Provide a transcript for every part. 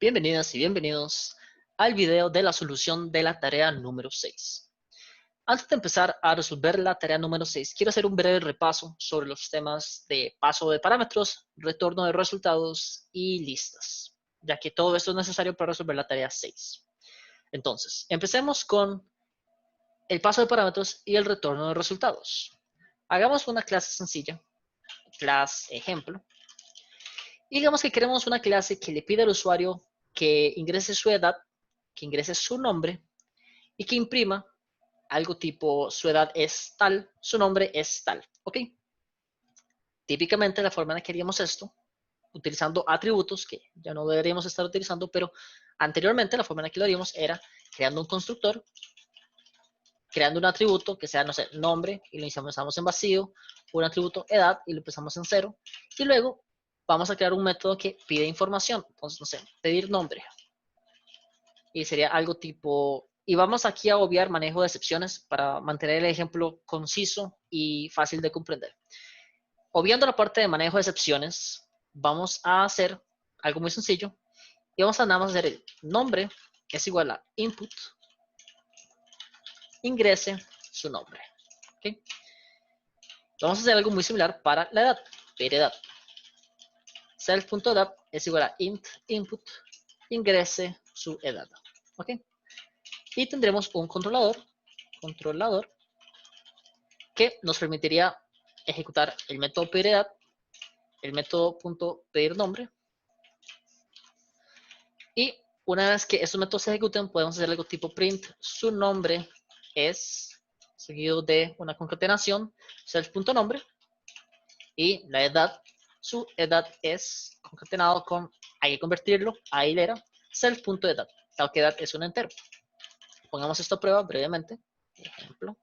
Bienvenidas y bienvenidos al video de la solución de la tarea número 6. Antes de empezar a resolver la tarea número 6, quiero hacer un breve repaso sobre los temas de paso de parámetros, retorno de resultados y listas, ya que todo esto es necesario para resolver la tarea 6. Entonces, empecemos con el paso de parámetros y el retorno de resultados. Hagamos una clase sencilla, clase ejemplo, y digamos que queremos una clase que le pida al usuario que ingrese su edad, que ingrese su nombre y que imprima algo tipo su edad es tal, su nombre es tal, ¿ok? Típicamente la forma en la que haríamos esto, utilizando atributos que ya no deberíamos estar utilizando, pero anteriormente la forma en la que lo haríamos era creando un constructor, creando un atributo que sea, no sé, nombre y lo empezamos en vacío, un atributo edad y lo empezamos en 0, y luego vamos a crear un método que pide información, entonces, no sé, pedir nombre, y sería algo tipo, y vamos aquí a obviar manejo de excepciones para mantener el ejemplo conciso y fácil de comprender. Obviando la parte de manejo de excepciones, vamos a hacer algo muy sencillo y vamos a nada más hacer el nombre es igual a input, ingrese su nombre. ¿Okay? Vamos a hacer algo muy similar para la edad, ver edad. Self.edad es igual a int input, ingrese su edad. ¿Ok? Y tendremos un controlador que nos permitiría ejecutar el método pedir edad, el método pedir nombre, y una vez que estos métodos se ejecuten podemos hacer algo tipo print su nombre es seguido de una concatenación self.nombre y la edad, su edad es concatenado con, hay que convertirlo a hilera self.edad, tal que edad es un entero. Pongamos esto a prueba brevemente, ejemplo.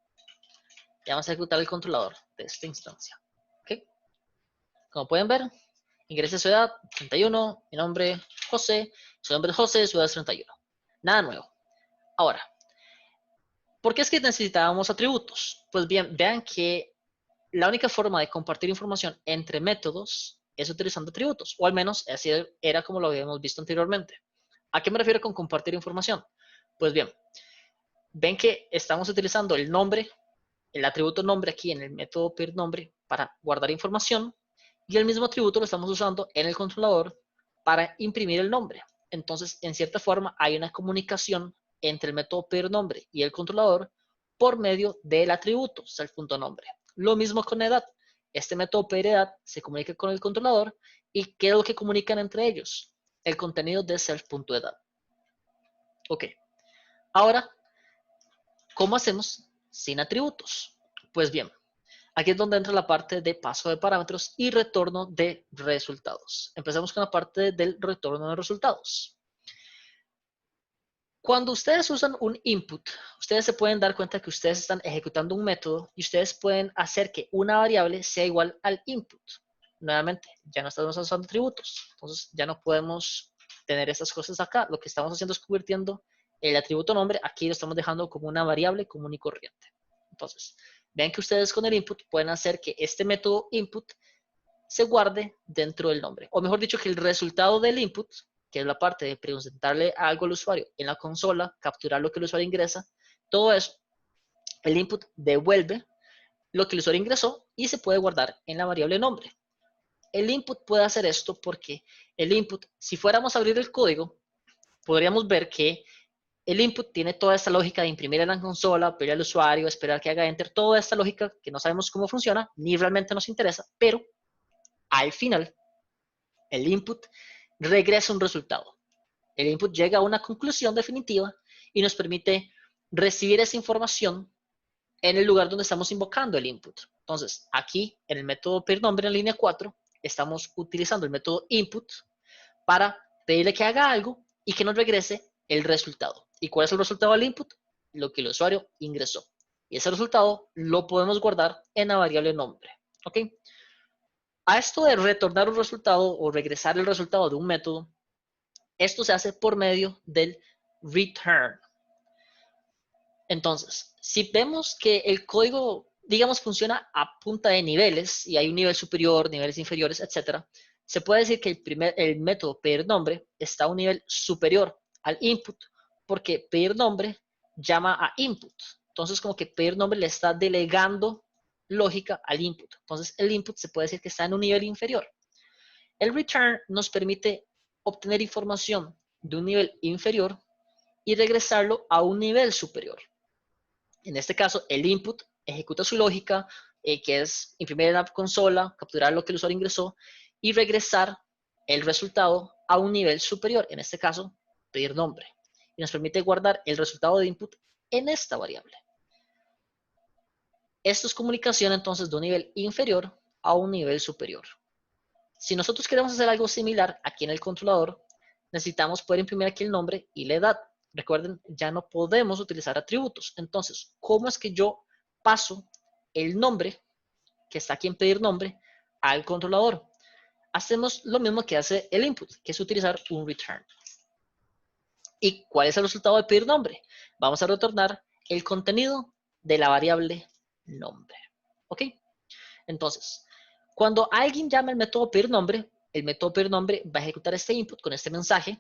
Ya vamos a ejecutar el controlador de esta instancia. ¿Okay? Como pueden ver, ingrese su edad, 31, mi nombre, José, su nombre es José, su edad es 31. Nada nuevo. Ahora, ¿por qué es que necesitábamos atributos? Pues bien, vean que la única forma de compartir información entre métodos es utilizando atributos, o al menos así era como lo habíamos visto anteriormente. ¿A qué me refiero con compartir información? Pues bien, ven que estamos utilizando el nombre, el atributo nombre aquí en el método peerNombre para guardar información y el mismo atributo lo estamos usando en el controlador para imprimir el nombre. Entonces, en cierta forma, hay una comunicación entre el método peerNombre y el controlador por medio del atributo self.nombre. Lo mismo con edad. Este método peerEdad se comunica con el controlador y ¿qué es lo que comunican entre ellos? El contenido de self.edad. Ok. Ahora, ¿cómo hacemos sin atributos? Pues bien, aquí es donde entra la parte de paso de parámetros y retorno de resultados. Empecemos con la parte del retorno de resultados. Cuando ustedes usan un input, ustedes se pueden dar cuenta que ustedes están ejecutando un método y ustedes pueden hacer que una variable sea igual al input. Nuevamente, ya no estamos usando atributos, entonces ya no podemos tener estas cosas acá. Lo que estamos haciendo es convirtiendo el atributo nombre, aquí lo estamos dejando como una variable común y corriente. Entonces, vean que ustedes con el input pueden hacer que este método input se guarde dentro del nombre. O mejor dicho, que el resultado del input, que es la parte de presentarle algo al usuario en la consola, capturar lo que el usuario ingresa, todo eso, el input devuelve lo que el usuario ingresó y se puede guardar en la variable nombre. El input puede hacer esto porque el input, si fuéramos a abrir el código, podríamos ver que el input tiene toda esta lógica de imprimir en la consola, pedir al usuario, esperar que haga enter, toda esta lógica que no sabemos cómo funciona, ni realmente nos interesa, pero al final, el input regresa un resultado. El input llega a una conclusión definitiva y nos permite recibir esa información en el lugar donde estamos invocando el input. Entonces, aquí en el método peerNombre en línea 4, estamos utilizando el método input para pedirle que haga algo y que nos regrese el resultado. ¿Y cuál es el resultado del input? Lo que el usuario ingresó. Y ese resultado lo podemos guardar en la variable nombre. ¿Ok? A esto de retornar un resultado o regresar el resultado de un método, esto se hace por medio del return. Entonces, si vemos que el código, digamos, funciona a punta de niveles y hay un nivel superior, niveles inferiores, etc., se puede decir que el método pedir nombre está a un nivel superior al input, porque pedir nombre llama a input. Entonces, como que pedir nombre le está delegando lógica al input. Entonces, el input se puede decir que está en un nivel inferior. El return nos permite obtener información de un nivel inferior y regresarlo a un nivel superior. En este caso, el input ejecuta su lógica, que es imprimir en la consola, capturar lo que el usuario ingresó y regresar el resultado a un nivel superior, en este caso, pedir nombre. Y nos permite guardar el resultado de input en esta variable. Esto es comunicación entonces de un nivel inferior a un nivel superior. Si nosotros queremos hacer algo similar aquí en el controlador, necesitamos poder imprimir aquí el nombre y la edad. Recuerden, ya no podemos utilizar atributos. Entonces, ¿cómo es que yo paso el nombre, que está aquí en pedir nombre, al controlador? Hacemos lo mismo que hace el input, que es utilizar un return. ¿Y cuál es el resultado de pedir nombre? Vamos a retornar el contenido de la variable nombre. ¿Ok? Entonces, cuando alguien llama el método pedir nombre, el método pedir nombre va a ejecutar este input con este mensaje.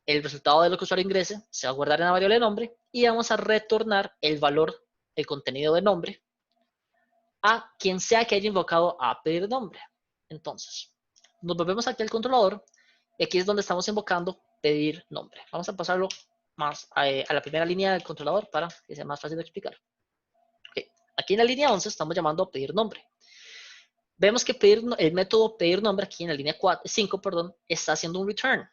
El resultado de lo que el usuario ingrese se va a guardar en la variable nombre y vamos a retornar el valor, el contenido de nombre, a quien sea que haya invocado a pedir nombre. Entonces, nos volvemos aquí al controlador y aquí es donde estamos invocando pedir nombre. Vamos a pasarlo más a la primera línea del controlador para que sea más fácil de explicar. Okay. Aquí en la línea 11 estamos llamando a pedir nombre. Vemos que el método pedir nombre aquí en la línea 5 está haciendo un return.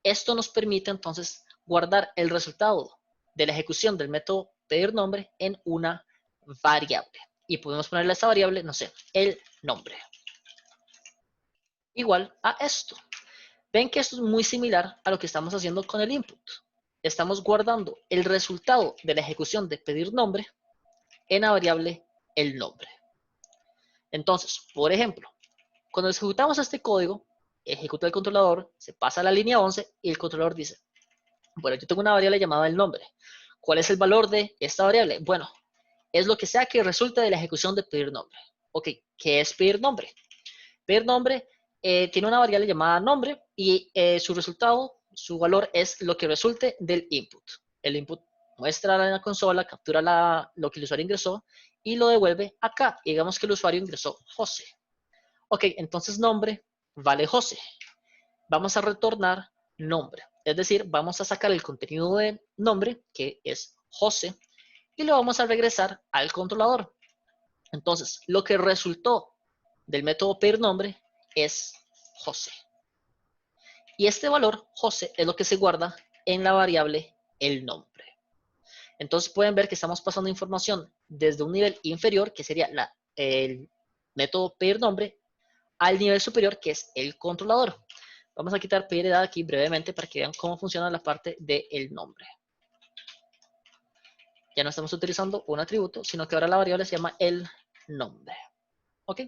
Esto nos permite entonces guardar el resultado de la ejecución del método pedir nombre en una variable. Y podemos ponerle a esta variable, no sé, el nombre. Igual a esto. Ven que esto es muy similar a lo que estamos haciendo con el input. Estamos guardando el resultado de la ejecución de pedir nombre en la variable el nombre. Entonces, por ejemplo, cuando ejecutamos este código, ejecuta el controlador, se pasa a la línea 11 y el controlador dice, bueno, yo tengo una variable llamada el nombre. ¿Cuál es el valor de esta variable? Bueno, es lo que sea que resulte de la ejecución de pedir nombre. Ok, ¿qué es pedir nombre? Pedir nombre tiene una variable llamada nombre y su resultado, su valor es lo que resulte del input. El input muestra en la consola, captura lo que el usuario ingresó y lo devuelve acá. Digamos que el usuario ingresó José. Ok, entonces nombre vale José. Vamos a retornar nombre. Es decir, vamos a sacar el contenido de nombre, que es José, y lo vamos a regresar al controlador. Entonces, lo que resultó del método pedir nombre es José. Y este valor, José, es lo que se guarda en la variable el nombre. Entonces pueden ver que estamos pasando información desde un nivel inferior, que sería el método pedir nombre, al nivel superior, que es el controlador. Vamos a quitar pedir edad aquí brevemente para que vean cómo funciona la parte del nombre. Ya no estamos utilizando un atributo, sino que ahora la variable se llama el nombre. ¿Ok?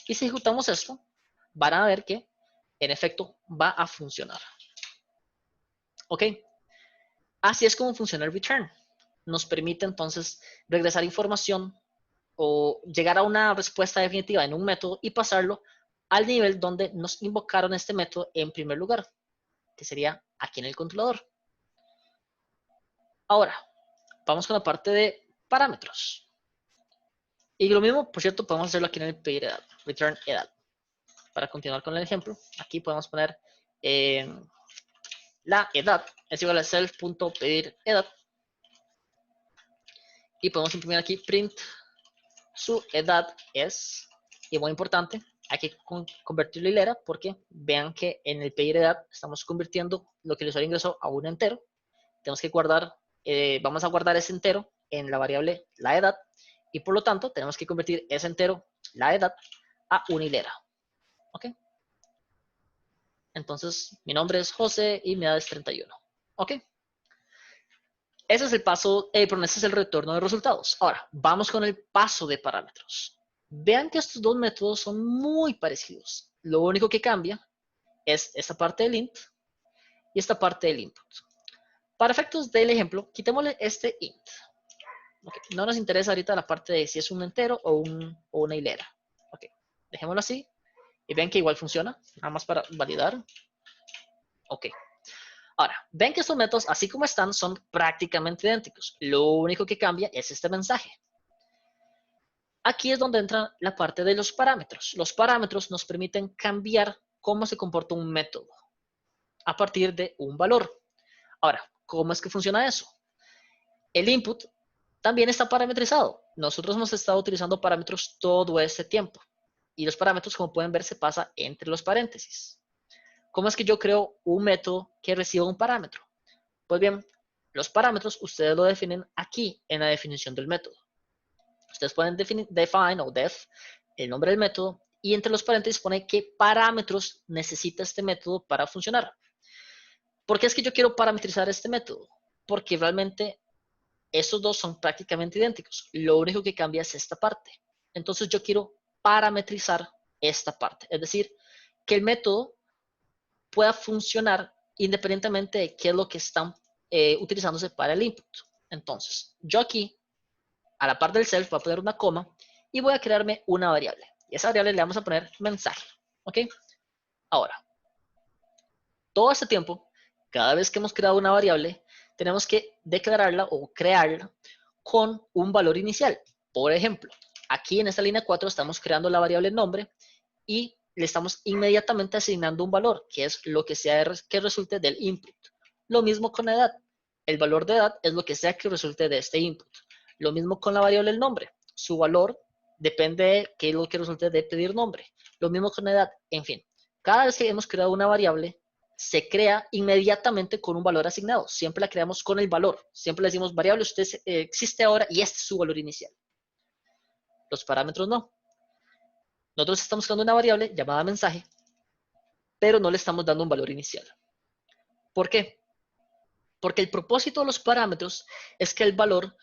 Y si ejecutamos esto, van a ver que, en efecto, va a funcionar. ¿Ok? Así es como funciona el return. Nos permite entonces regresar información o llegar a una respuesta definitiva en un método y pasarlo al nivel donde nos invocaron este método en primer lugar, que sería aquí en el controlador. Ahora, vamos con la parte de parámetros. Y lo mismo, por cierto, podemos hacerlo aquí en el pedir edad, return edad. Para continuar con el ejemplo, aquí podemos poner la edad es igual a self.pedir edad. Y podemos imprimir aquí print su edad es, y muy importante, hay que convertirlo a hilera porque vean que en el pedir edad estamos convirtiendo lo que el usuario ingresó a un entero. Tenemos que guardar, vamos a guardar ese entero en la variable la edad y por lo tanto tenemos que convertir ese entero, la edad, a una hilera. ¿Ok? Entonces mi nombre es José y mi edad es 31. ¿Ok? Ese es el paso, perdón, ese es el retorno de resultados. Ahora, vamos con el paso de parámetros. Vean que estos dos métodos son muy parecidos. Lo único que cambia es esta parte del int y esta parte del input. Para efectos del ejemplo, quitémosle este int. Okay. No nos interesa ahorita la parte de si es un entero o una hilera. Okay. Dejémoslo así Y ven que igual funciona, nada más para validar. Ok. Ahora, ven que estos métodos, así como están, son prácticamente idénticos. Lo único que cambia es este mensaje. Aquí es donde entra la parte de los parámetros. Los parámetros nos permiten cambiar cómo se comporta un método a partir de un valor. Ahora, ¿cómo es que funciona eso? El input también está parametrizado. Nosotros hemos estado utilizando parámetros todo este tiempo. Y los parámetros, como pueden ver, se pasa entre los paréntesis. ¿Cómo es que yo creo un método que reciba un parámetro? Pues bien, los parámetros ustedes lo definen aquí en la definición del método. Ustedes pueden define o def el nombre del método y entre los paréntesis pone qué parámetros necesita este método para funcionar. ¿Por qué es que yo quiero parametrizar este método? Porque realmente estos dos son prácticamente idénticos. Lo único que cambia es esta parte. Entonces yo quiero parametrizar esta parte. Es decir, que el método pueda funcionar independientemente de qué es lo que están utilizándose para el input. Entonces, yo aquí, a la par del self, voy a poner una coma y voy a crearme una variable. Y esa variable le vamos a poner mensaje. ¿Ok? Ahora, todo este tiempo, cada vez que hemos creado una variable, tenemos que declararla o crearla con un valor inicial. Por ejemplo, aquí en esta línea 4 estamos creando la variable nombre y le estamos inmediatamente asignando un valor, que es lo que sea que resulte del input. Lo mismo con la edad. El valor de edad es lo que sea que resulte de este input. Lo mismo con la variable el nombre. Su valor depende de qué es lo que resulte de pedir nombre. Lo mismo con la edad. En fin, cada vez que hemos creado una variable, se crea inmediatamente con un valor asignado. Siempre la creamos con el valor. Siempre le decimos variable, usted existe ahora y este es su valor inicial. Los parámetros no. Nosotros estamos creando una variable llamada mensaje, pero no le estamos dando un valor inicial. ¿Por qué? Porque el propósito de los parámetros es que el valor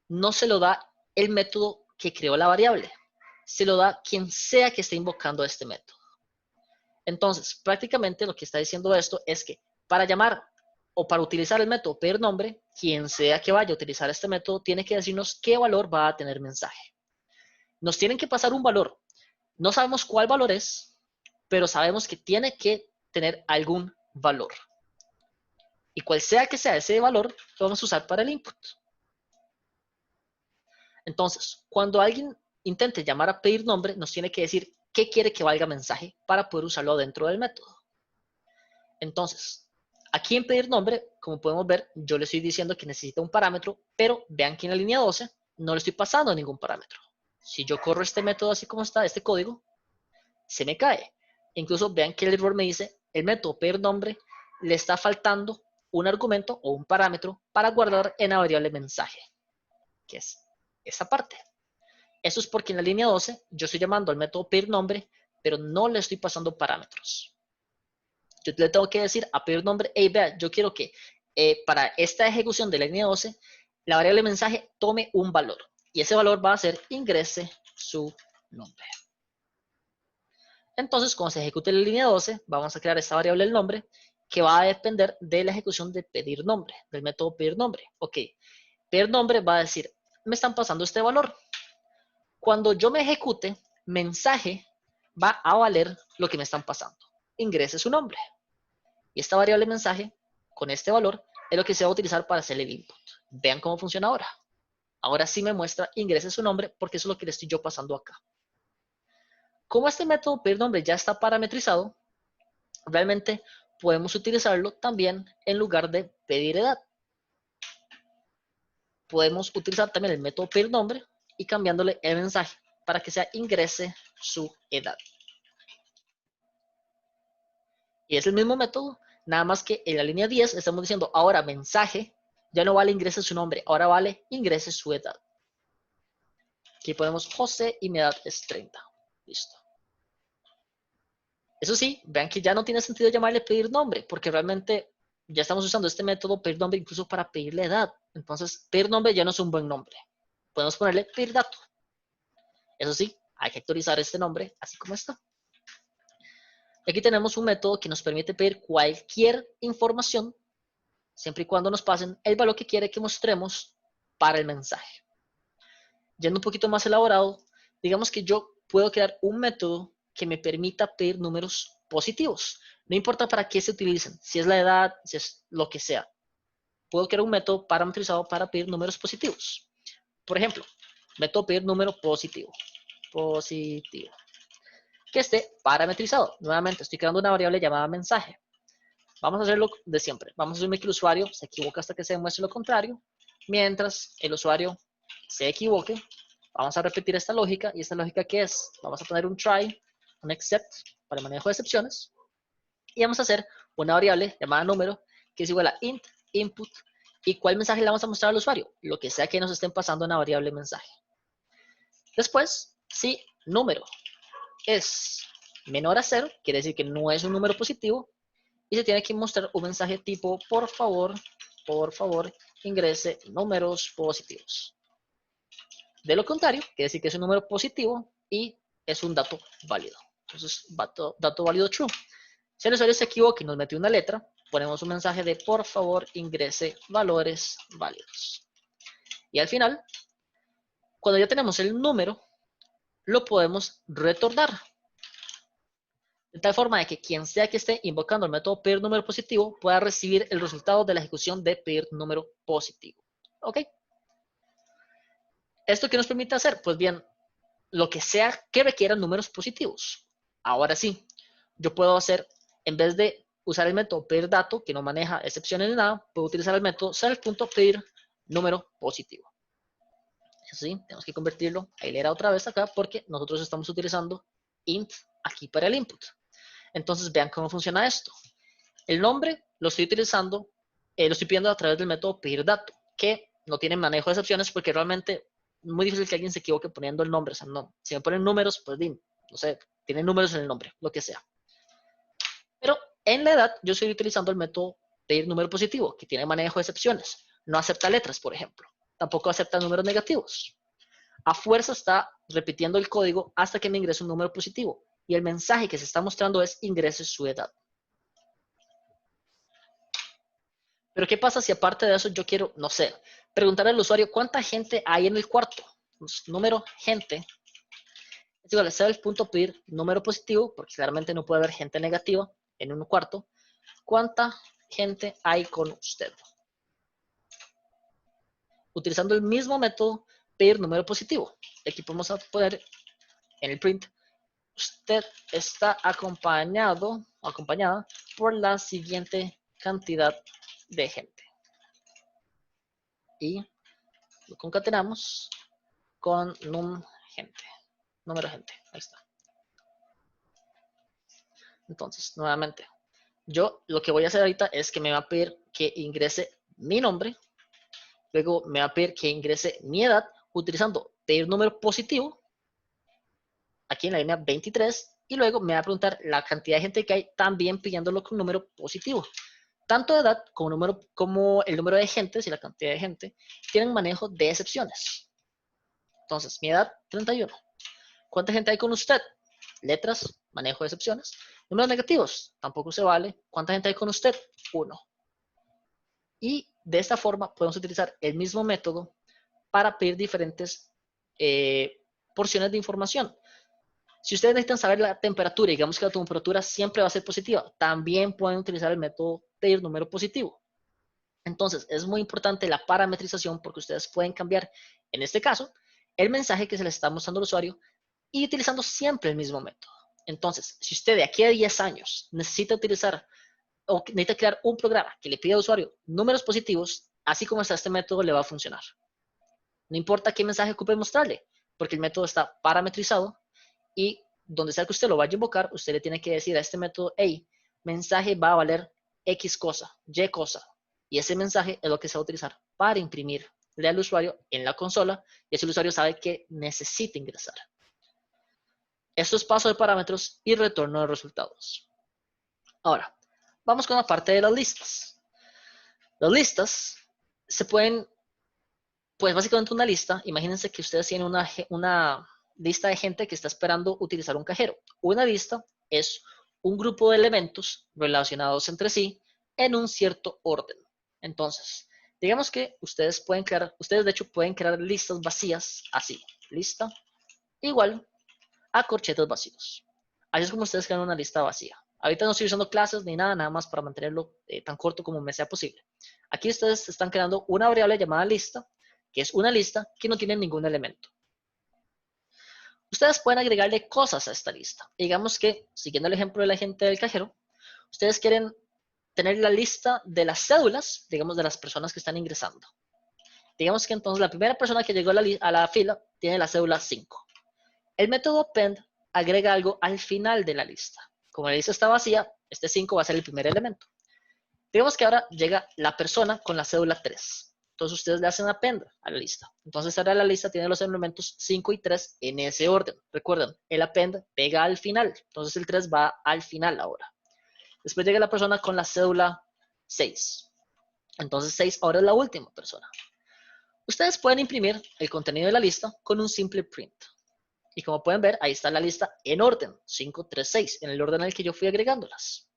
no se lo da el método que creó la variable, se lo da quien sea que esté invocando este método. Entonces, prácticamente lo que está diciendo esto es que para llamar o para utilizar el método pedir nombre, quien sea que vaya a utilizar este método tiene que decirnos qué valor va a tener mensaje. Nos tienen que pasar un valor. No sabemos cuál valor es, pero sabemos que tiene que tener algún valor. Y cual sea que sea ese valor, lo vamos a usar para el input. Entonces, cuando alguien intente llamar a pedir nombre, nos tiene que decir qué quiere que valga mensaje para poder usarlo dentro del método. Entonces, aquí en pedir nombre, como podemos ver, yo le estoy diciendo que necesita un parámetro, pero vean que en la línea 12 no le estoy pasando ningún parámetro. Si yo corro este método así como está, este código, se me cae. Incluso vean que el error me dice, el método pedir nombre le está faltando un argumento o un parámetro para guardar en la variable mensaje, que es esta parte. Eso es porque en la línea 12 yo estoy llamando al método pedir nombre, pero no le estoy pasando parámetros. Yo le tengo que decir a pedir nombre, hey, vea, yo quiero que para esta ejecución de la línea 12, la variable mensaje tome un valor. Y ese valor va a ser ingrese su nombre. Entonces, cuando se ejecute la línea 12, vamos a crear esta variable el nombre, que va a depender de la ejecución de pedir nombre, del método pedir nombre. Ok, pedir nombre va a decir, me están pasando este valor. Cuando yo me ejecute, mensaje va a valer lo que me están pasando. Ingrese su nombre. Y esta variable mensaje, con este valor, es lo que se va a utilizar para hacer el input. Vean cómo funciona ahora. Ahora sí me muestra ingrese su nombre porque eso es lo que le estoy yo pasando acá. Como este método pedir nombre ya está parametrizado, realmente podemos utilizarlo también en lugar de pedir edad. Podemos utilizar también el método pedir nombre y cambiándole el mensaje para que sea ingrese su edad. Y es el mismo método, nada más que en la línea 10 estamos diciendo ahora mensaje, ya no vale ingrese su nombre, ahora vale ingrese su edad. Aquí ponemos José y mi edad es 30. Listo. Eso sí, vean que ya no tiene sentido llamarle pedir nombre, porque realmente ya estamos usando este método pedir nombre incluso para pedirle edad. Entonces, pedir nombre ya no es un buen nombre. Podemos ponerle pedir dato. Eso sí, hay que actualizar este nombre así como está. Aquí tenemos un método que nos permite pedir cualquier información, siempre y cuando nos pasen el valor que quiere que mostremos para el mensaje. Yendo un poquito más elaborado, digamos que yo puedo crear un método que me permita pedir números positivos. No importa para qué se utilicen, si es la edad, si es lo que sea. Puedo crear un método parametrizado para pedir números positivos. Por ejemplo, método pedir número positivo. Positivo. Que esté parametrizado. Nuevamente, estoy creando una variable llamada mensaje. Vamos a hacerlo de siempre. Vamos a asumir que el usuario se equivoca hasta que se demuestre lo contrario. Mientras el usuario se equivoque, vamos a repetir esta lógica. ¿Y esta lógica qué es? Vamos a poner un try, un except para el manejo de excepciones. Y vamos a hacer una variable llamada número que es igual a int input. ¿Y cuál mensaje le vamos a mostrar al usuario? Lo que sea que nos estén pasando en la variable mensaje. Después, si número es menor a 0, quiere decir que no es un número positivo, y se tiene que mostrar un mensaje tipo, por favor, ingrese números positivos. De lo contrario, quiere decir que es un número positivo y es un dato válido. Entonces, dato válido true. Si el usuario se equivoca y nos metió una letra, ponemos un mensaje de, por favor, ingrese valores válidos. Y al final, cuando ya tenemos el número, lo podemos retornar. De tal forma de que quien sea que esté invocando el método pedir número positivo pueda recibir el resultado de la ejecución de pedir número positivo. ¿Ok? ¿Esto qué nos permite hacer? Pues bien, lo que sea que requiera números positivos. Ahora sí, yo puedo hacer, en vez de usar el método pedir dato, que no maneja excepciones ni nada, puedo utilizar el método self.pedir número positivo. Eso sí, tenemos que convertirlo a hilera otra vez acá porque nosotros estamos utilizando int aquí para el input. Entonces vean cómo funciona esto. El nombre lo estoy utilizando, lo estoy pidiendo a través del método pedir dato, que no tiene manejo de excepciones porque realmente es muy difícil que alguien se equivoque poniendo el nombre. O sea, no, si me ponen números, pues no sé, tienen números en el nombre, lo que sea. Pero en la edad yo estoy utilizando el método pedir número positivo, que tiene manejo de excepciones. No acepta letras, por ejemplo. Tampoco acepta números negativos. A fuerza está repitiendo el código hasta que me ingrese un número positivo. Y el mensaje que se está mostrando es ingrese su edad. Pero ¿qué pasa si aparte de eso yo quiero, no sé, preguntarle al usuario cuánta gente hay en el cuarto? Pues, número gente es igual a self.pedir número positivo, porque claramente no puede haber gente negativa en un cuarto. ¿Cuánta gente hay con usted? Utilizando el mismo método pedir número positivo. Aquí podemos poner en el print, usted está acompañado o acompañada por la siguiente cantidad de gente. Y lo concatenamos con num gente, número gente, ahí está. Entonces, nuevamente, yo lo que voy a hacer ahorita es que me va a pedir que ingrese mi nombre, luego me va a pedir que ingrese mi edad utilizando pedir número positivo, aquí en la línea 23, y luego me va a preguntar la cantidad de gente que hay, también pidiéndolo con número positivo. Tanto de edad como el número de gente, si la cantidad de gente, tienen manejo de excepciones. Entonces, mi edad, 31. ¿Cuánta gente hay con usted? Letras, manejo de excepciones. Números negativos, tampoco se vale. ¿Cuánta gente hay con usted? 1. Y de esta forma podemos utilizar el mismo método para pedir diferentes porciones de información. Si ustedes necesitan saber la temperatura, digamos que la temperatura siempre va a ser positiva, también pueden utilizar el método pedir número positivo. Entonces, es muy importante la parametrización porque ustedes pueden cambiar, en este caso, el mensaje que se les está mostrando al usuario y utilizando siempre el mismo método. Entonces, si usted de aquí a 10 años necesita utilizar o necesita crear un programa que le pida al usuario números positivos, así como está este método, le va a funcionar. No importa qué mensaje ocupe mostrarle, porque el método está parametrizado y donde sea que usted lo vaya a invocar, usted le tiene que decir a este método, hey, mensaje va a valer X cosa, Y cosa. Y ese mensaje es lo que se va a utilizar para imprimirle al usuario en la consola y así el usuario sabe que necesita ingresar. Esto es paso de parámetros y retorno de resultados. Ahora, vamos con la parte de las listas. Las listas se pueden, pues básicamente una lista, imagínense que ustedes tienen una lista de gente que está esperando utilizar un cajero. Una lista es un grupo de elementos relacionados entre sí en un cierto orden. Entonces, digamos que ustedes de hecho pueden crear listas vacías así, lista igual a corchetes vacíos. Así es como ustedes crean una lista vacía. Ahorita no estoy usando clases ni nada, nada más para mantenerlo tan corto como me sea posible. Aquí ustedes están creando una variable llamada lista, que es una lista que no tiene ningún elemento. Ustedes pueden agregarle cosas a esta lista. Digamos que, siguiendo el ejemplo de la gente del cajero, ustedes quieren tener la lista de las cédulas, digamos, de las personas que están ingresando. Digamos que entonces la primera persona que llegó a la fila tiene la cédula 5. El método append agrega algo al final de la lista. Como la lista está vacía, este 5 va a ser el primer elemento. Digamos que ahora llega la persona con la cédula 3. Entonces ustedes le hacen append a la lista. Entonces ahora la lista tiene los elementos 5 y 3 en ese orden. Recuerden, el append pega al final. Entonces el 3 va al final ahora. Después llega la persona con la cédula 6. Entonces 6 ahora es la última persona. Ustedes pueden imprimir el contenido de la lista con un simple print. Y como pueden ver, ahí está la lista en orden, 5, 3, 6, en el orden en el que yo fui agregándolas.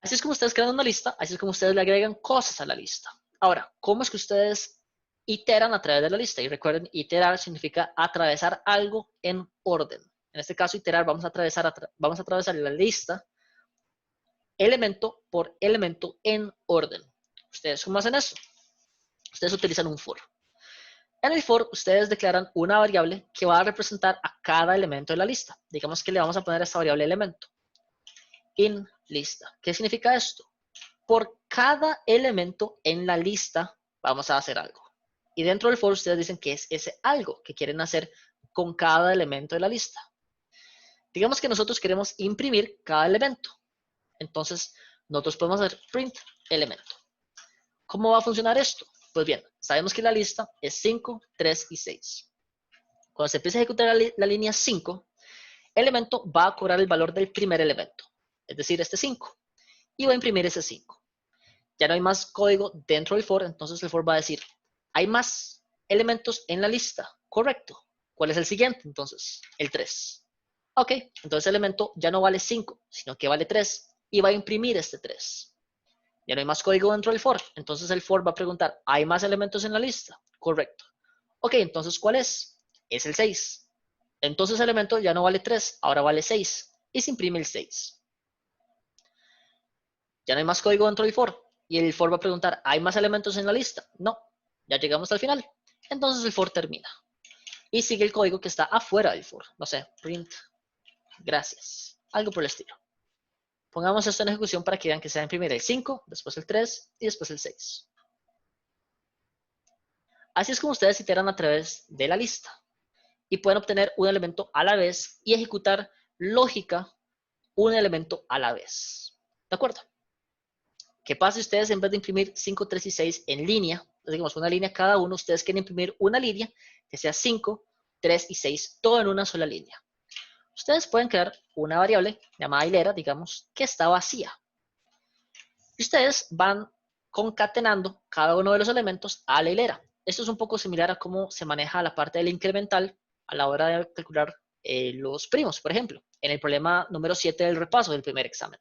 Así es como ustedes crean una lista, así es como ustedes le agregan cosas a la lista. Ahora, ¿cómo es que ustedes iteran a través de la lista? Y recuerden, iterar significa atravesar algo en orden. En este caso, iterar, vamos a atravesar la lista elemento por elemento en orden. ¿Ustedes cómo hacen eso? Ustedes utilizan un for. En el for, ustedes declaran una variable que va a representar a cada elemento de la lista. Digamos que le vamos a poner a esta variable elemento. In lista. ¿Qué significa esto? Por cada elemento en la lista vamos a hacer algo. Y dentro del for ustedes dicen que es ese algo que quieren hacer con cada elemento de la lista. Digamos que nosotros queremos imprimir cada elemento. Entonces, nosotros podemos hacer print elemento. ¿Cómo va a funcionar esto? Pues bien, sabemos que la lista es 5, 3 y 6. Cuando se empiece a ejecutar la línea 5, el elemento va a cobrar el valor del primer elemento, es decir, este 5, y va a imprimir ese 5. Ya no hay más código dentro del for, entonces el for va a decir, hay más elementos en la lista, correcto. ¿Cuál es el siguiente? Entonces, el 3. Ok, entonces el elemento ya no vale 5, sino que vale 3, y va a imprimir este 3. Ya no hay más código dentro del for, entonces el for va a preguntar, ¿hay más elementos en la lista? Correcto. Ok, entonces ¿cuál es? Es el 6. Entonces el elemento ya no vale 3, ahora vale 6, y se imprime el 6. Ya no hay más código dentro del for, y el for va a preguntar, ¿hay más elementos en la lista? No, ya llegamos al final. Entonces el for termina, y sigue el código que está afuera del for. No sé, print, gracias, algo por el estilo. Pongamos esto en ejecución para que vean que se va a imprimir el 5, después el 3 y después el 6. Así es como ustedes iteran a través de la lista y pueden obtener un elemento a la vez y ejecutar lógica un elemento a la vez. ¿De acuerdo? ¿Qué pasa si ustedes en vez de imprimir 5, 3 y 6 en línea, digamos una línea cada uno, ustedes quieren imprimir una línea que sea 5, 3 y 6, todo en una sola línea? Ustedes pueden crear una variable llamada hilera, digamos, que está vacía. Y ustedes van concatenando cada uno de los elementos a la hilera. Esto es un poco similar a cómo se maneja la parte del incremental a la hora de calcular los primos, por ejemplo, en el problema número 7 del repaso del primer examen.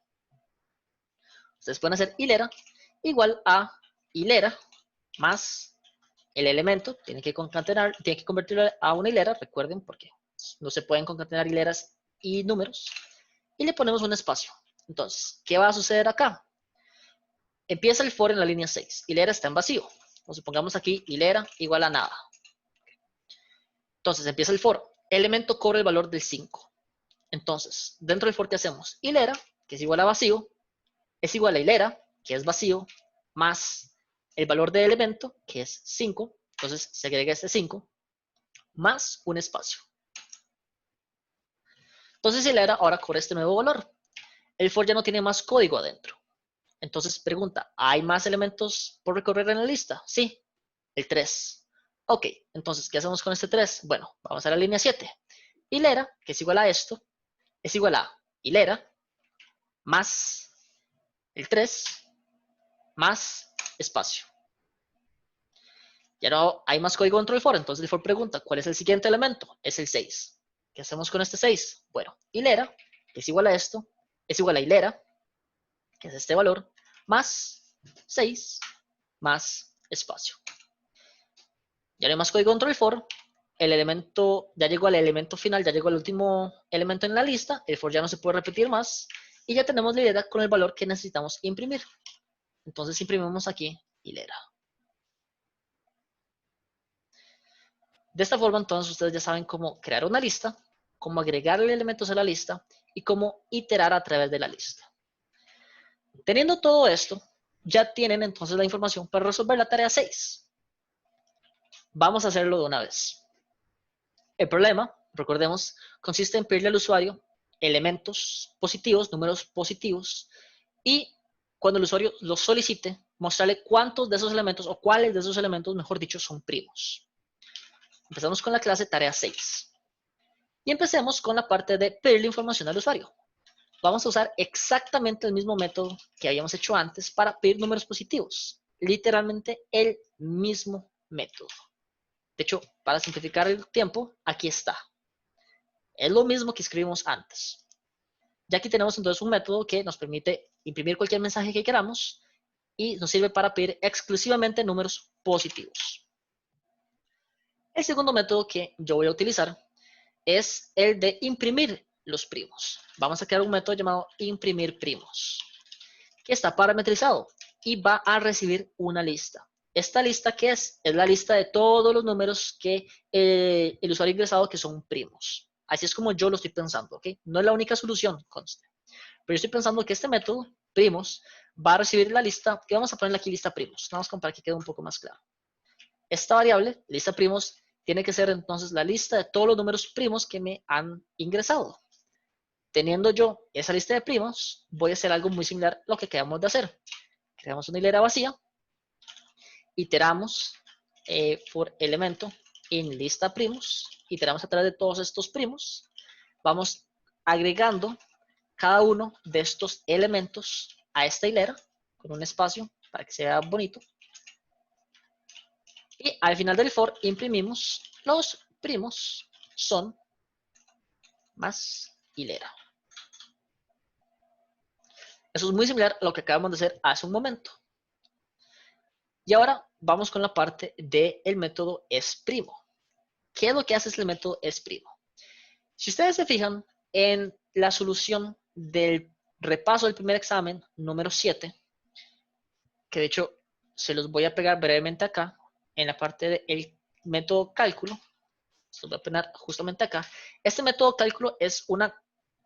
Ustedes pueden hacer hilera igual a hilera más el elemento, tienen que convertirlo a una hilera, recuerden, porque no se pueden concatenar hileras y números, y le ponemos un espacio. Entonces, ¿qué va a suceder acá? Empieza el for en la línea 6, hilera está en vacío. Entonces pongamos aquí hilera igual a nada. Entonces empieza el for, elemento cobra el valor del 5. Entonces, dentro del for, ¿qué hacemos? Hilera, que es igual a vacío, es igual a hilera, que es vacío, más el valor del elemento, que es 5. Entonces se agrega este 5, más un espacio. Entonces hilera ahora cobra este nuevo valor. El for ya no tiene más código adentro. Entonces pregunta, ¿hay más elementos por recorrer en la lista? Sí, el 3. Ok, entonces, ¿qué hacemos con este 3? Bueno, vamos a la línea 7. Hilera, que es igual a esto, es igual a hilera más el 3 más espacio. Ya no hay más código dentro del for, entonces el for pregunta, ¿cuál es el siguiente elemento? Es el 6. ¿Qué hacemos con este 6? Bueno, hilera, que es igual a esto, es igual a hilera, que es este valor, más 6 más espacio. Ya no hay más código dentro del for, el elemento ya llegó al elemento final, ya llegó al último elemento en la lista, el for ya no se puede repetir más, y ya tenemos la hilera con el valor que necesitamos imprimir. Entonces imprimimos aquí hilera. De esta forma, entonces, ustedes ya saben cómo crear una lista, cómo agregarle elementos a la lista y cómo iterar a través de la lista. Teniendo todo esto, ya tienen entonces la información para resolver la tarea 6. Vamos a hacerlo de una vez. El problema, recordemos, consiste en pedirle al usuario elementos positivos, números positivos, y cuando el usuario los solicite, mostrarle cuántos de esos elementos, o cuáles de esos elementos, mejor dicho, son primos. Empezamos con la clase tarea 6. Y empecemos con la parte de pedirle información al usuario. Vamos a usar exactamente el mismo método que habíamos hecho antes para pedir números positivos. Literalmente el mismo método. De hecho, para simplificar el tiempo, aquí está. Es lo mismo que escribimos antes. Ya aquí tenemos entonces un método que nos permite imprimir cualquier mensaje que queramos y nos sirve para pedir exclusivamente números positivos. El segundo método que yo voy a utilizar es el de imprimir los primos. Vamos a crear un método llamado imprimir primos, que está parametrizado y va a recibir una lista. ¿Esta lista qué es? Es la lista de todos los números que el usuario ha ingresado que son primos. Así es como yo lo estoy pensando, ¿ok? No es la única solución, conste. Pero yo estoy pensando que este método, primos, va a recibir la lista, que vamos a ponerle aquí lista primos. Vamos a para que quede un poco más claro. Esta variable, lista primos, tiene que ser entonces la lista de todos los números primos que me han ingresado. Teniendo yo esa lista de primos, voy a hacer algo muy similar a lo que acabamos de hacer. Creamos una hilera vacía, iteramos por elemento en lista primos, iteramos a través de todos estos primos, vamos agregando cada uno de estos elementos a esta hilera con un espacio para que sea bonito. Y al final del for imprimimos los primos son más hilera. Eso es muy similar a lo que acabamos de hacer hace un momento. Y ahora vamos con la parte del método esprimo. ¿Qué es lo que hace el método esprimo? Si ustedes se fijan en la solución del repaso del primer examen, número 7, que de hecho se los voy a pegar brevemente acá, en la parte del método cálculo, se los voy a pegar justamente acá. Este método cálculo es una,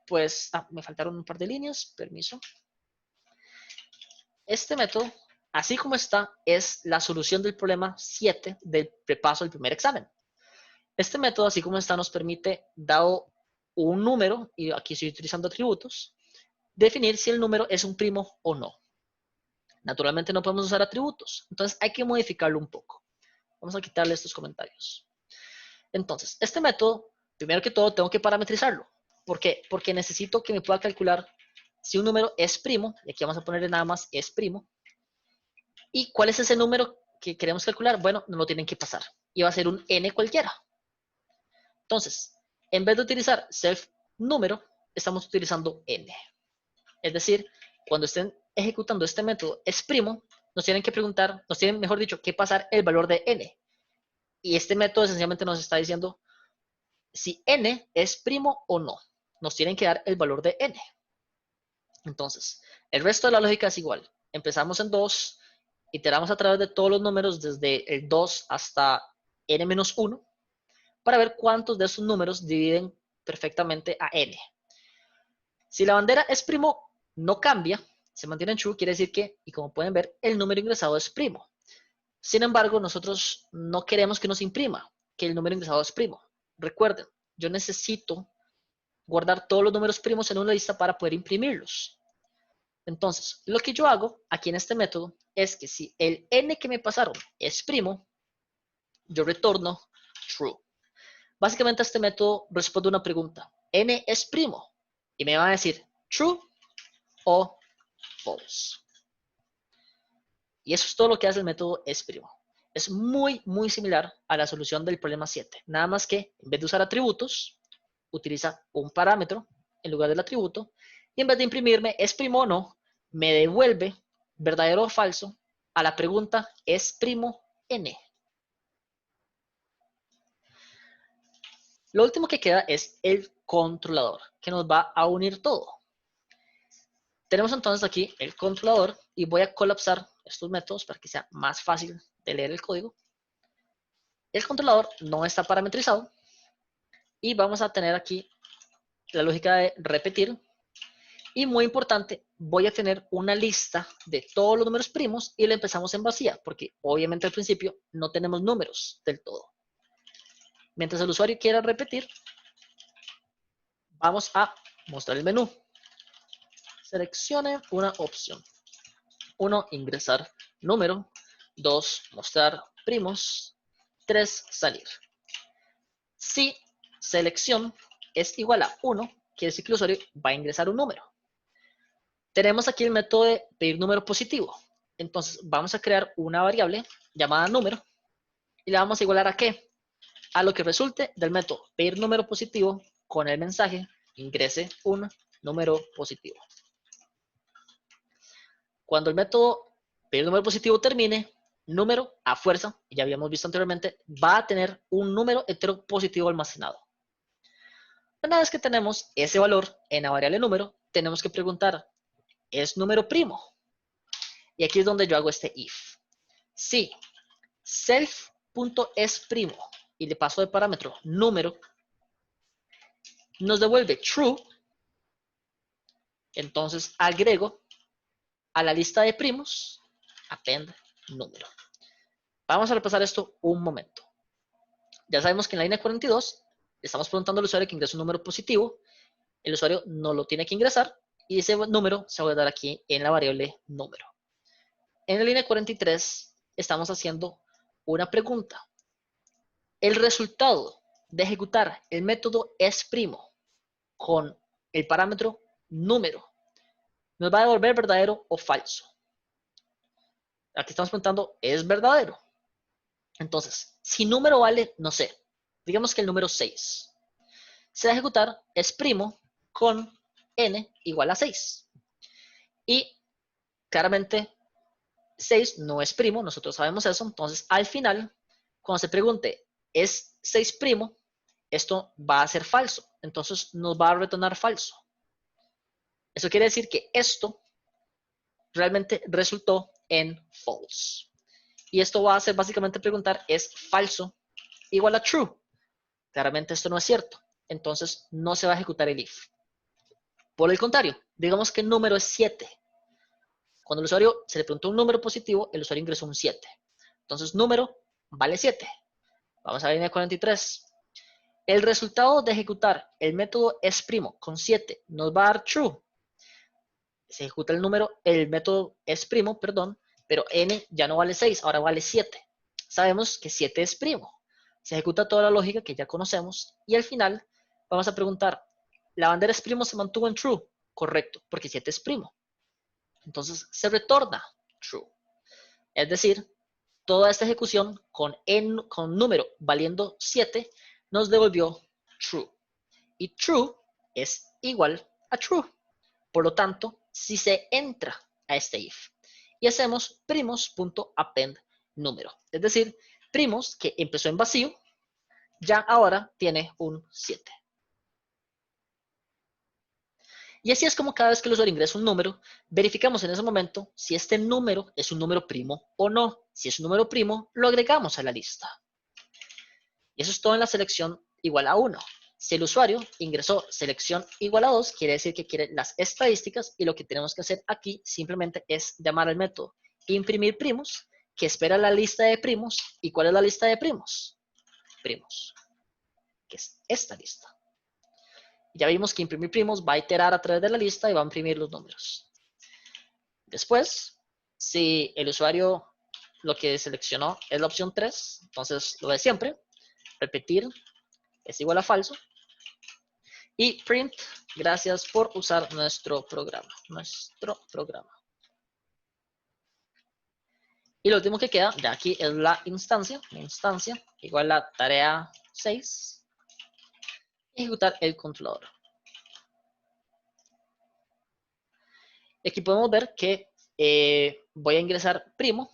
pues, me faltaron un par de líneas, permiso. Este método, así como está, es la solución del problema 7 del repaso del primer examen. Este método, así como está, nos permite, dado un número, y aquí estoy utilizando atributos, definir si el número es un primo o no. Naturalmente no podemos usar atributos, entonces hay que modificarlo un poco. Vamos a quitarle estos comentarios. Entonces, este método, primero que todo, tengo que parametrizarlo. ¿Por qué? Porque necesito que me pueda calcular si un número es primo, y aquí vamos a ponerle nada más es primo, y cuál es ese número que queremos calcular. Bueno, no lo tienen que pasar, y va a ser un n cualquiera. Entonces, en vez de utilizar self número, estamos utilizando n. Es decir, cuando estén ejecutando este método es primo, nos tienen que preguntar, nos tienen, mejor dicho, que pasar el valor de n. Y este método esencialmente nos está diciendo si n es primo o no. Nos tienen que dar el valor de n. Entonces, el resto de la lógica es igual. Empezamos en 2, iteramos a través de todos los números desde el 2 hasta n-1 para ver cuántos de esos números dividen perfectamente a n. Si la bandera es primo, no cambia, se mantiene en true, quiere decir que, y como pueden ver, el número ingresado es primo. Sin embargo, nosotros no queremos que nos imprima que el número ingresado es primo. Recuerden, yo necesito guardar todos los números primos en una lista para poder imprimirlos. Entonces, lo que yo hago aquí en este método es que si el n que me pasaron es primo, yo retorno true. Básicamente este método responde una pregunta. ¿N es primo? Y me va a decir true o false. Y eso es todo lo que hace el método esprimo. Es muy, muy similar a la solución del problema 7. Nada más que en vez de usar atributos, utiliza un parámetro en lugar del atributo. Y en vez de imprimirme es primo o no, me devuelve verdadero o falso a la pregunta ¿es primo n? Lo último que queda es el controlador, que nos va a unir todo. Tenemos entonces aquí el controlador y voy a colapsar estos métodos para que sea más fácil de leer el código. El controlador no está parametrizado y vamos a tener aquí la lógica de repetir. Y muy importante, voy a tener una lista de todos los números primos y la empezamos en vacía, porque obviamente al principio no tenemos números del todo. Mientras el usuario quiera repetir, vamos a mostrar el menú. Seleccione una opción. 1, ingresar número. 2, mostrar primos. 3, salir. Si selección es igual a 1, quiere decir que el usuario va a ingresar un número. Tenemos aquí el método de pedir número positivo. Entonces vamos a crear una variable llamada número y la vamos a igualar a ¿qué? A lo que resulte del método pedir número positivo con el mensaje ingrese un número positivo. Cuando el método pedir número positivo termine, número a fuerza, ya habíamos visto anteriormente, va a tener un número entero positivo almacenado. Una vez que tenemos ese valor en la variable número, tenemos que preguntar, ¿es número primo? Y aquí es donde yo hago este if. Si self.esPrimo y le paso de parámetro número, nos devuelve true, entonces agrego a la lista de primos append número. Vamos a repasar esto un momento. Ya sabemos que en la línea 42 le estamos preguntando al usuario que ingrese un número positivo, el usuario no lo tiene que ingresar y ese número se va a dar aquí en la variable número. En la línea 43 estamos haciendo una pregunta. El resultado de ejecutar el método esPrimo con el parámetro número nos va a devolver verdadero o falso. Aquí estamos preguntando, ¿es verdadero? Entonces, si número vale, no sé, digamos que el número 6, se va a ejecutar esPrimo con n igual a 6. Y claramente 6 no es primo, nosotros sabemos eso, entonces al final, cuando se pregunte, ¿es 6 primo? Esto va a ser falso, entonces nos va a retornar falso. Eso quiere decir que esto realmente resultó en false. Y esto va a hacer básicamente preguntar, ¿es falso igual a true? Claramente esto no es cierto, entonces no se va a ejecutar el if. Por el contrario, digamos que el número es 7. Cuando el usuario se le preguntó un número positivo, el usuario ingresó un 7. Entonces, número vale 7. Vamos a la línea 43. El resultado de ejecutar el método esPrimo con 7 nos va a dar true. Se ejecuta el método esPrimo, perdón, pero n ya no vale 6, ahora vale 7. Sabemos que 7 es primo. Se ejecuta toda la lógica que ya conocemos y al final vamos a preguntar, ¿la bandera esPrimo se mantuvo en true? Correcto, porque 7 es primo. Entonces se retorna true. Es decir, toda esta ejecución con número valiendo 7 nos devolvió true. Y true es igual a true. Por lo tanto, si se entra a este if y hacemos primos.append número, es decir, primos que empezó en vacío, ya ahora tiene un 7. Y así es como cada vez que el usuario ingresa un número, verificamos en ese momento si este número es un número primo o no. Si es un número primo, lo agregamos a la lista. Y eso es todo en la selección igual a 1. Si el usuario ingresó selección igual a 2, quiere decir que quiere las estadísticas y lo que tenemos que hacer aquí simplemente es llamar al método imprimir primos, que espera la lista de primos. ¿Y cuál es la lista de primos? Primos, que es esta lista. Ya vimos que imprimir primos va a iterar a través de la lista y va a imprimir los números. Después, si el usuario lo que seleccionó es la opción 3, entonces lo de siempre, repetir es igual a falso. Y print, gracias por usar nuestro programa. Y lo último que queda de aquí es la instancia igual a tarea 6, ejecutar el controlador. Y aquí podemos ver que voy a ingresar primo.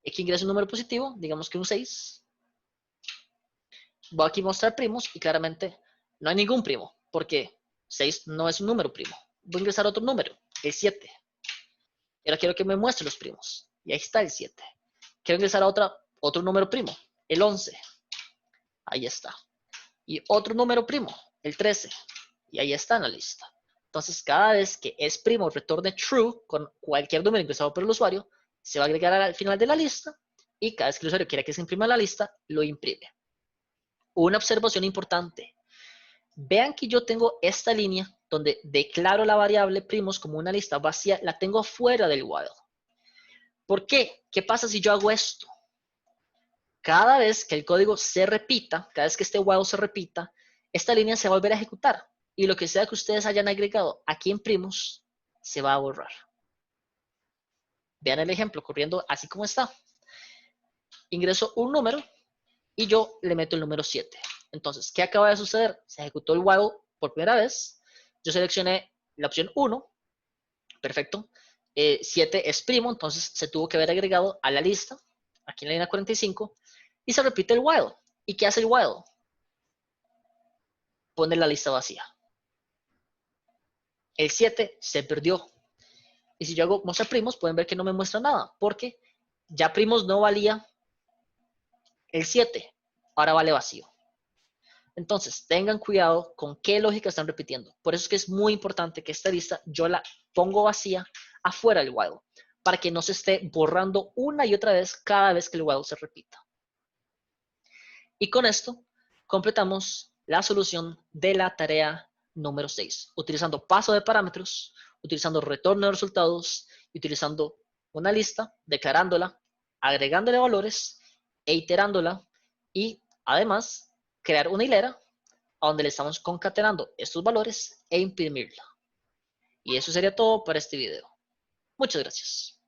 Aquí ingreso un número positivo, digamos que un 6. voy aquí a mostrar primos y claramente no hay ningún primo, porque 6 no es un número primo. Voy a ingresar otro número, el 7. Y ahora quiero que me muestre los primos. Y ahí está el 7. Quiero ingresar a otro número primo, el 11. Ahí está. Y otro número primo, el 13. Y ahí está en la lista. Entonces, cada vez que es primo retorne true con cualquier número ingresado por el usuario, se va a agregar al final de la lista y cada vez que el usuario quiera que se imprima la lista, lo imprime. Una observación importante. Vean que yo tengo esta línea donde declaro la variable primos como una lista vacía, la tengo fuera del while. ¿Por qué? ¿Qué pasa si yo hago esto? Cada vez que el código se repita, cada vez que este while se repita, esta línea se va a volver a ejecutar y lo que sea que ustedes hayan agregado aquí en primos se va a borrar. Vean el ejemplo corriendo así como está. Ingreso un número y yo le meto el número 7. Entonces, ¿qué acaba de suceder? Se ejecutó el while por primera vez. Yo seleccioné la opción 1. Perfecto. 7 es primo, entonces se tuvo que haber agregado a la lista, aquí en la línea 45, y se repite el while. ¿Y qué hace el while? Pone la lista vacía. El 7 se perdió. Y si yo hago mostrar primos, pueden ver que no me muestra nada, porque ya primos no valía el 7, ahora vale vacío. Entonces, tengan cuidado con qué lógica están repitiendo. Por eso es que es muy importante que esta lista yo la pongo vacía afuera del while, para que no se esté borrando una y otra vez cada vez que el while se repita. Y con esto completamos la solución de la tarea número 6, utilizando paso de parámetros, utilizando retorno de resultados, y utilizando una lista, declarándola, agregándole valores e iterándola, y además crear una hilera a donde le estamos concatenando estos valores e imprimirla. Y eso sería todo para este video. Muchas gracias.